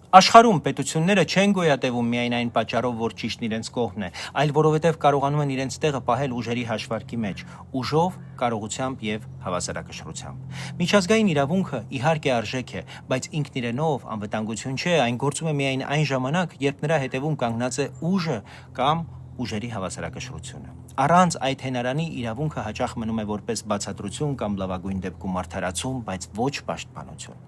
Աշխարհում պետությունները չեն գոյատևում միայն այն պատճառով, որ ճիշտն իրենց կողմն է, այլ որովհետև կարողանում են իրենց տեղը պահել ուժերի հաշվարկի մեջ՝ ուժով, կարողությամբ եւ հավասարակշռությամբ։ Միջազգային իրավունքը իհարկե արժեք է, բայց ինքն իրենով անվտանգություն չէ, այն գործում է միայն այն ժամանակ, երբ նրա հետևում կանգնած է ուժը կամ ուժերի հավասարակշռությունը։ Առանց այդ հենարանի իրավունքը հաճախ մնում է որպես բացատրություն կամ լավագույն դեպքում արդարացում, բայց ոչ պաշտպանություն։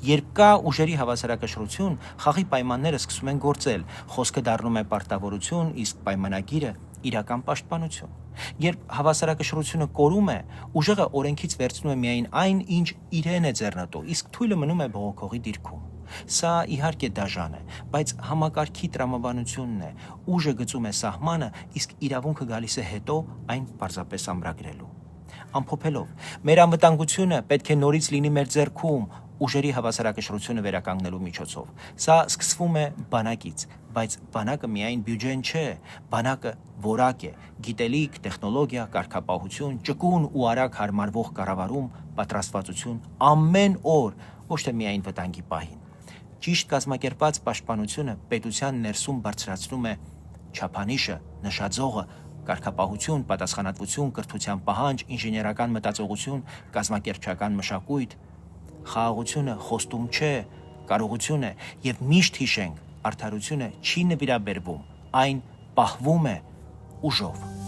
Երբ կա ուժերի հավասարակշռություն, խաղի պայմանները սկսում են գործել, խոսքը դառնում է պարտավորություն, իսկ պայմանագիրը իրական պաշտպանություն։ Երբ հավասարակշռությունը կորում է, ուժեղը օրենքից վերցնում է միայն այն, ինչ իրեն է ձեռնտու, իսկ թույլը մնում է բողոքողի դիրքում։ Սա իհարկե դաժան է, բայց համակարգի տրամաբանությունն է։ Ուժը գծում է սահմանը, իսկ իրավունքը գալիս է հետո այն պարզապես ամրագրելու։ Ամփոփելով, մեր անվտանգությունը պետք է նորից լինի մեր ձեռքում ուժերի հավասարակշռությունը վերականգնելու միջոցով։ Սա սկսվում է բանակից, բայց բանակը միայն բյուջեն չէ, բանակը որակ է, գիտելիք, տեխնոլոգիա, կարգապահություն, ճկուն ու արագ հարմարվող կառավարում, պատրաստվածություն ամեն օր, ոչ թե միայն վտանգի պահին։ Ճիշտ կազմակերպված պաշտպանությունը պետության ներսում բարձրացնում է չափանիշը, նշաձողը, կարգապահություն, պատասխանատվություն, կրթության պահանջ, ինժեներական մտածողություն, կազմակերպչական մշակույթ։ Խաղաղությունը խոստում չէ, կարողություն է, եւ միշտ հիշենք, արդարությունը չի նվիրաբերվում, այն պահվում է ուժով։